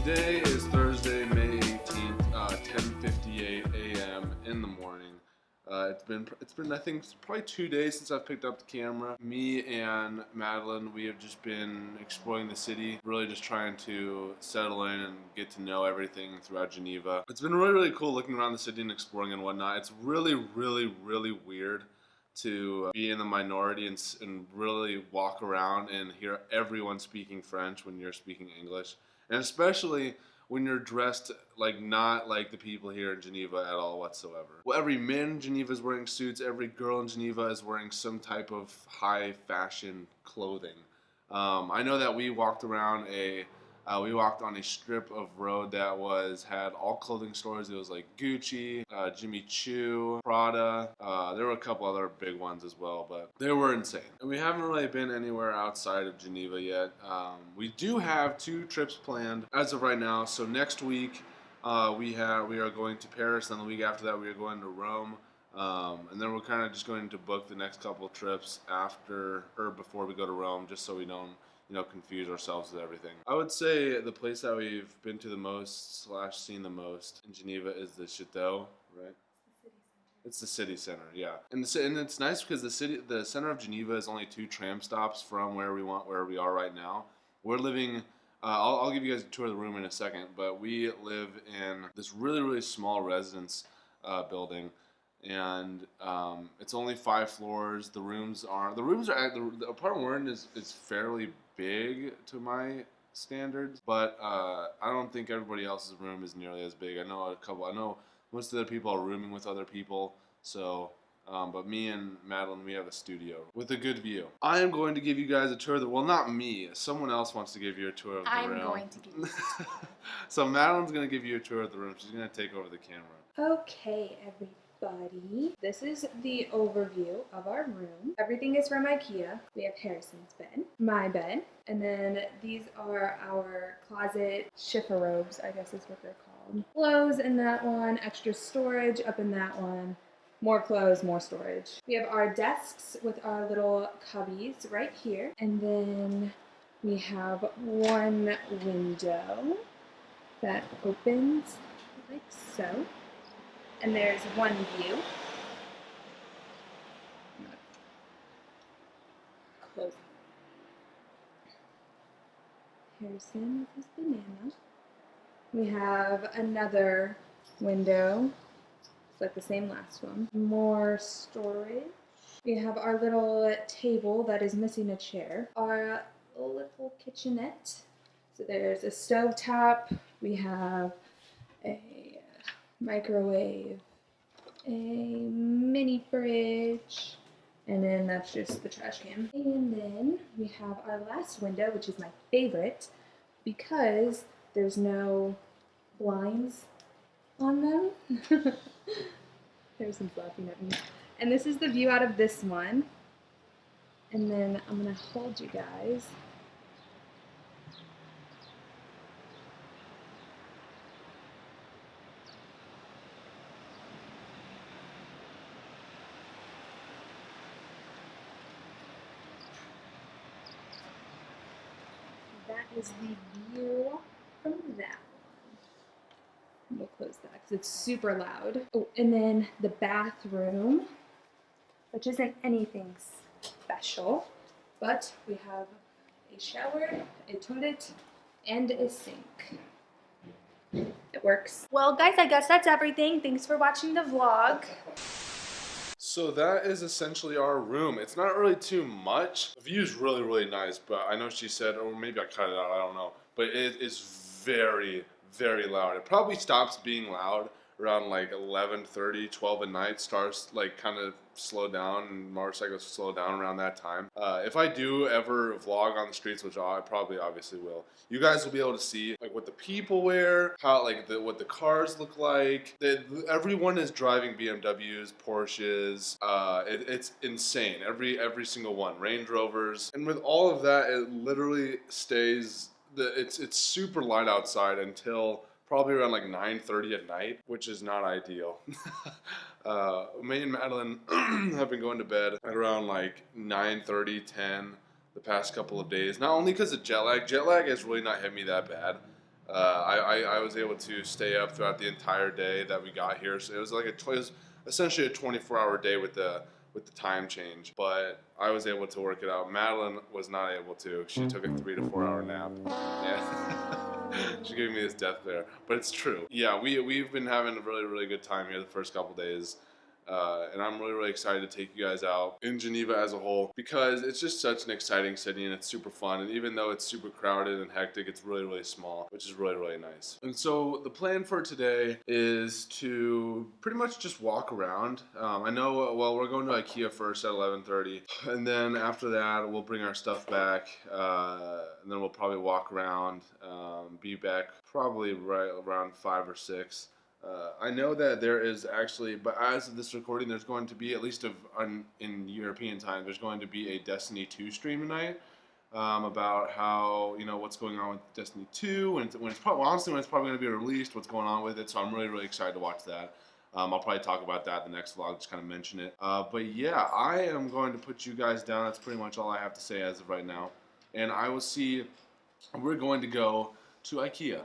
Today is Thursday, May 18th, 10:58 a.m. in the morning. It's been I think probably 2 days since I've picked up the camera. Me and Madeline, we have just been exploring the city, really just trying to settle in and get to know everything throughout Geneva. It's been really cool looking around the city and exploring and whatnot. It's really weird to be in the minority and really walk around and hear everyone speaking French when you're speaking English. And especially when you're dressed like not like the people here in Geneva at all whatsoever. Well, every man in Geneva is wearing suits. Every girl in Geneva is wearing some type of high fashion clothing. I know that we walked on a strip of road that had all clothing stores. It was like Gucci, Jimmy Choo, Prada. There were a couple other big ones as well, but they were insane. And we haven't really been anywhere outside of Geneva yet. We do have 2 trips planned as of right now. So next week we are going to Paris, and the week after that we are going to Rome. And then we're kind of just going to book the next couple of trips after or before we go to Rome, just so we don't confuse ourselves with everything. I would say the place that we've been to the most / seen the most in Geneva is the Château, right? It's the city center, yeah. And it's nice because the center of Geneva is only 2 tram stops from where we are right now. We're living. I'll give you guys a tour of the room in a second, but we live in this really small residence building. And it's only 5 floors. The apartment we're in is fairly big to my standards, but I don't think everybody else's room is nearly as big. I know most of the people are rooming with other people, so but me and Madeline, we have a studio with a good view. I am going to give you guys a tour of well, not me. Someone else wants to give you a tour of the room. I'm going to give you a tour. So Madeline's going to give you a tour of the room. She's going to take over the camera. Okay, everybody. This is the overview of our room. Everything is from IKEA. We have Harrison's bed, my bed, and then these are our closet chiffon-robes, I guess is what they're called. Clothes in that one, extra storage up in that one. More clothes, more storage. We have our desks with our little cubbies right here. And then we have one window that opens like so. And there's one view. Close. Harrison with his banana. We have another window. It's like the same last one. More storage. We have our little table that is missing a chair. Our little kitchenette. So there's a stovetop. We have a microwave, a mini fridge, and then that's just the trash can. And then we have our last window, which is my favorite because there's no blinds on them. Harrison's laughing at me. And this is the view out of this one. And then I'm gonna hold you guys. That is the view from that one. We'll close that because it's super loud. Oh, and then the bathroom, which isn't anything special, but we have a shower, a toilet, and a sink. It works. Well, guys, I guess that's everything. Thanks for watching the vlog. So that is essentially our room. It's not really too much. The view is really nice, but I know she said, or maybe I cut it out, I don't know. But it is very loud. It probably stops being loud around like 11:30, 12 at night. Starts like kind of slow down, and motorcycles slow down around that time. If I do ever vlog on the streets, which I probably obviously will, you guys will be able to see like what the people wear, how what the cars look like. Everyone is driving BMWs, Porsches. It's insane. Every single one. Range Rovers, and with all of that, it literally stays. It's super light outside until probably around like 9:30 at night, which is not ideal. Me and Madeline have been going to bed at around like 9:30, 10 the past couple of days. Not only because of jet lag has really not hit me that bad. I was able to stay up throughout the entire day that we got here. So it was like it was essentially a 24-hour day with the time change. But I was able to work it out. Madeline was not able to. She took a 3 to 4 hour nap. Yeah. She gave me this death glare, but it's true. Yeah, we've been having a really good time here the first couple days. And I'm really excited to take you guys out in Geneva as a whole because it's just such an exciting city and it's super fun. And even though it's super crowded and hectic, it's really small, which is really nice. And so the plan for today is to pretty much just walk around. I know, well, we're going to IKEA first at 11:30, and then after that we'll bring our stuff back, and then we'll probably walk around, be back probably right around 5 or 6. I know that there is actually, but as of this recording, there's going to be, at least in European time, there's going to be a Destiny 2 stream tonight, about how, what's going on with Destiny 2, when it's probably, honestly, when it's probably going to be released, what's going on with it, so I'm really excited to watch that. I'll probably talk about that in the next vlog, just kind of mention it. But yeah, I am going to put you guys down. That's pretty much all I have to say as of right now. And I will see, we're going to go to IKEA.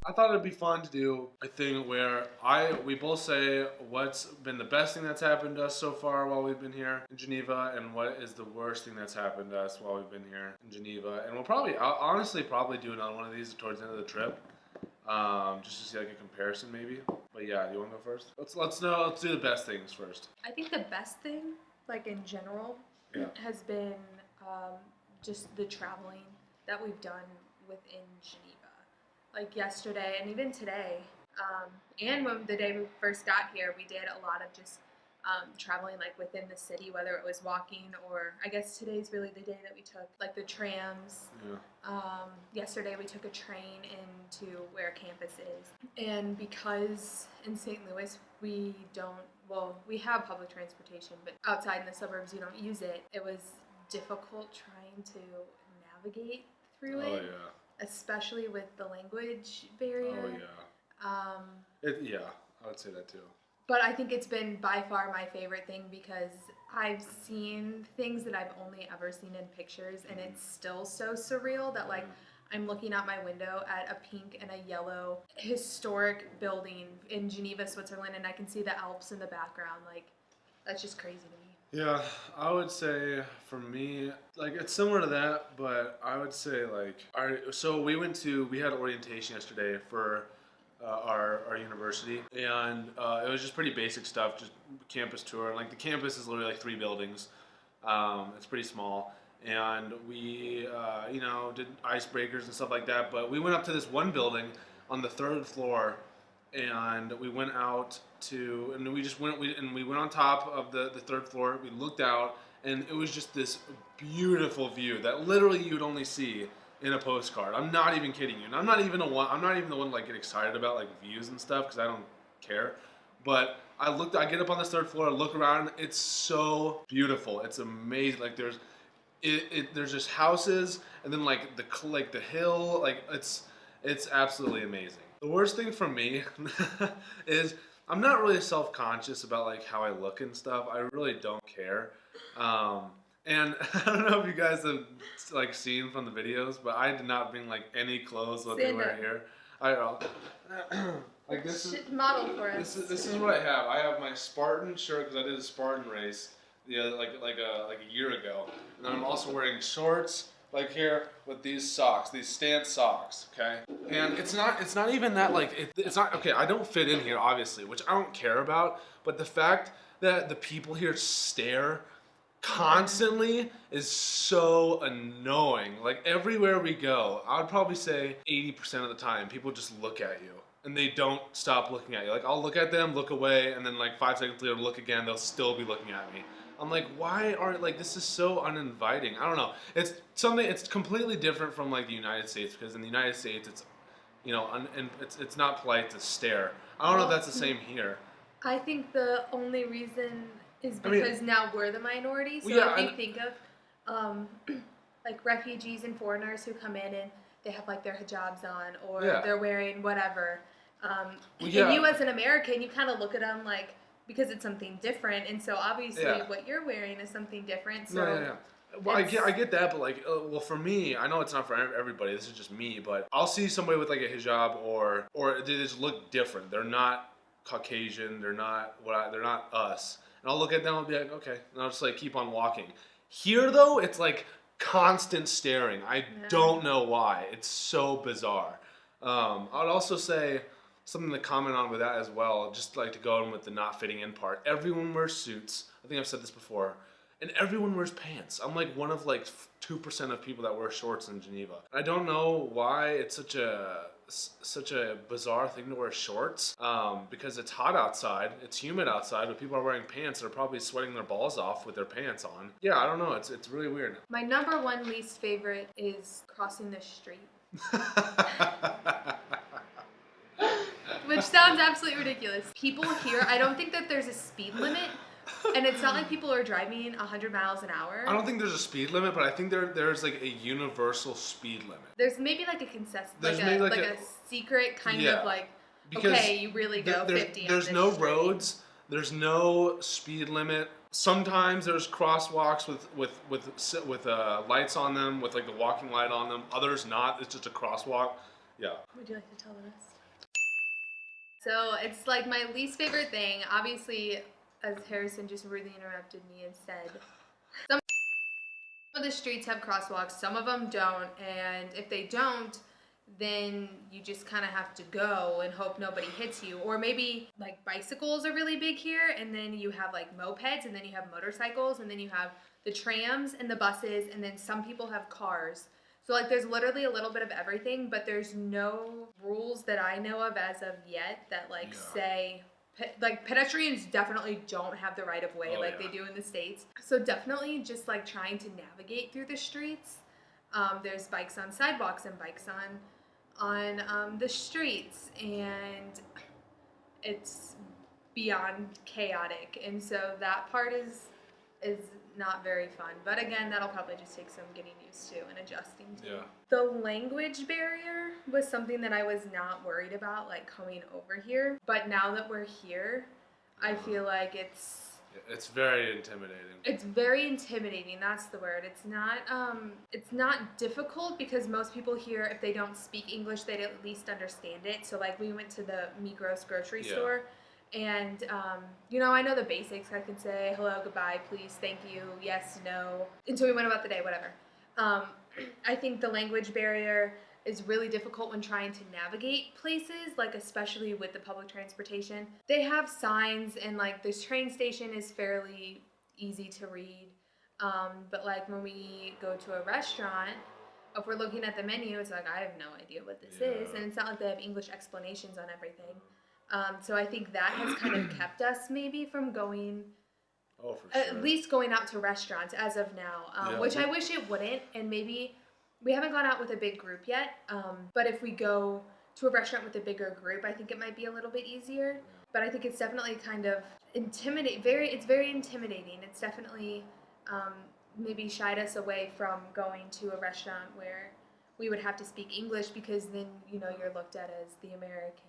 I thought it'd be fun to do a thing where we both say what's been the best thing that's happened to us so far while we've been here in Geneva, and what is the worst thing that's happened to us while we've been here in Geneva. And I'll honestly probably do another one of these towards the end of the trip, just to see like a comparison maybe. But yeah, you want to go first? Let's do the best things first. I think the best thing, like in general, has been just the traveling that we've done within Geneva. Like yesterday and even today, and when the day we first got here, we did a lot of just traveling like within the city, whether it was walking or I guess today's really the day that we took like the trams. Yeah. Yesterday we took a train into where campus is, and because in St. Louis we have public transportation, but outside in the suburbs you don't use it. It was difficult trying to navigate through it. Oh yeah. Especially with the language barrier. Oh yeah. Yeah, I would say that too. But I think it's been by far my favorite thing because I've seen things that I've only ever seen in pictures, and it's still so surreal that like I'm looking out my window at a pink and a yellow historic building in Geneva, Switzerland, and I can see the Alps in the background. Like, that's just crazy to me. Yeah, I would say for me, like it's similar to that, but I would say like, so we had orientation yesterday for our university, and it was just pretty basic stuff, just campus tour. And like the campus is literally like 3 buildings. It's pretty small, and we did icebreakers and stuff like that. But we went up to this one building on the 3rd floor, and we went out and we went on top of the 3rd floor. We looked out, and it was just this beautiful view that literally you'd only see in a postcard. I'm not even kidding you. And I'm not even the one to like get excited about like views and stuff because I don't care. But I get up on this 3rd floor, look around. It's so beautiful. It's amazing. Like there's just houses, and then like the hill. Like it's absolutely amazing. The worst thing for me is I'm not really self-conscious about like how I look and stuff. I really don't care. And I don't know if you guys have like seen from the videos, but I did not bring like any clothes what they wear here. I don't know. Like this is model for us. This is what I have. I have my Spartan shirt because I did a Spartan race like a year ago, and then I'm also wearing shorts, like here with these socks, these stance socks, okay? And it's not even that like it's not okay. I don't fit in here obviously, which I don't care about. But the fact that the people here stare constantly is so annoying. Like everywhere we go, I would probably say 80% of the time, people just look at you. And they don't stop looking at you. Like I'll look at them, look away, and then like 5 seconds later look again, they'll still be looking at me. I'm like, why are like this is so uninviting? I don't know. It's completely different from like the United States because in the United States it's and it's not polite to stare. I don't know if that's the same here. I think the only reason is I mean- because now we're the minority. So Well, yeah, if you think of like refugees and foreigners who come in and they have like their hijabs on or Yeah. they're wearing whatever. Well, And yeah. you as an American, you kind of look at them like, because it's something different, and so obviously Yeah. what you're wearing is something different. So No, yeah. Well, I get that, but like, well, for me, I know it's not for everybody. This is just me, but I'll see somebody with like a hijab or they just look different. They're not Caucasian. They're not they're not us. And I'll look at them and be like, okay, and I'll just like keep on walking. Here though, it's like constant staring. I don't know why. It's so bizarre. I'd also say something to comment on with that as well, just like to go in with the not fitting in part. Everyone wears suits. I think I've said this before. And everyone wears pants. I'm like one of like 2% of people that wear shorts in Geneva. I don't know why it's such a bizarre thing to wear shorts because it's hot outside, it's humid outside, but people are wearing pants. They're probably sweating their balls off with their pants on. Yeah, I don't know. It's really weird. my number one least favorite is crossing the street. Which sounds absolutely ridiculous. People here, I don't think that there's a speed limit. And it's not like people are driving 100 miles an hour. I don't think there's a speed limit, but I think there's like a universal speed limit. There's maybe like a concession, There's like maybe a like like a secret kind of like, Because okay, you really go 50 on There's this no street. roads. There's no speed limit. Sometimes there's crosswalks with lights on them, with like a walking light on them. Others not. It's just a crosswalk. Yeah. Would you like to tell the rest? So it's like my least favorite thing. Obviously, as Harrison just rudely interrupted me and said, some of the streets have crosswalks, some of them don't, and if they don't, then you just kind of have to go and hope nobody hits you. Or maybe like bicycles are really big here, and then you have like mopeds, and then you have motorcycles, and then you have the trams and the buses, and then some people have cars. So like there's literally a little bit of everything, but there's no rules that I know of as of yet that like say like pedestrians definitely don't have the right of way they do in the States. So definitely just like trying to navigate through the streets. There's bikes on sidewalks and bikes on the streets, and it's beyond chaotic. And so that part is not very fun. But again, that'll probably just take some getting used to and adjusting to. Yeah. The language barrier was something that I was not worried about, like coming over here. But now that we're here, I feel like It's very intimidating. it's very intimidating. That's the word. It's not difficult because most people here, if they don't speak English, they'd at least understand it. So like we went to the Migros grocery store. And, I know the basics. I can say hello, goodbye, please, thank you, yes, no, until we went about the day, whatever. I think the language barrier is really difficult when trying to navigate places, like especially with the public transportation. They have signs, and like this train station is fairly easy to read. But like when we go to a restaurant, if we're looking at the menu, it's like, I have no idea what this is. And it's not like they have English explanations on everything. So I think that has kind of kept us maybe from going, at least going out to restaurants as of now, which I wish it wouldn't. And maybe we haven't gone out with a big group yet. But if we go to a restaurant with a bigger group, I think it might be a little bit easier. But I think it's definitely kind of it's very intimidating. It's definitely maybe shied us away from going to a restaurant where we would have to speak English, because then, you're looked at as the American.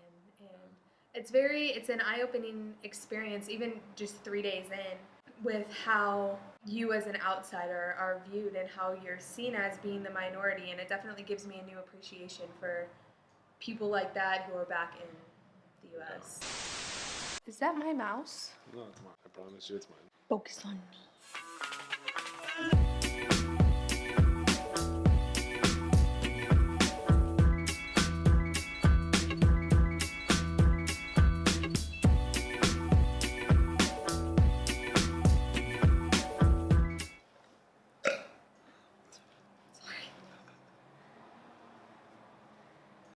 It's an eye-opening experience, even just 3 days in, with how you as an outsider are viewed and how you're seen as being the minority. And it definitely gives me a new appreciation for people like that who are back in the U.S. Is that my mouse? No, it's mine. I promise you it's mine. Focus on me.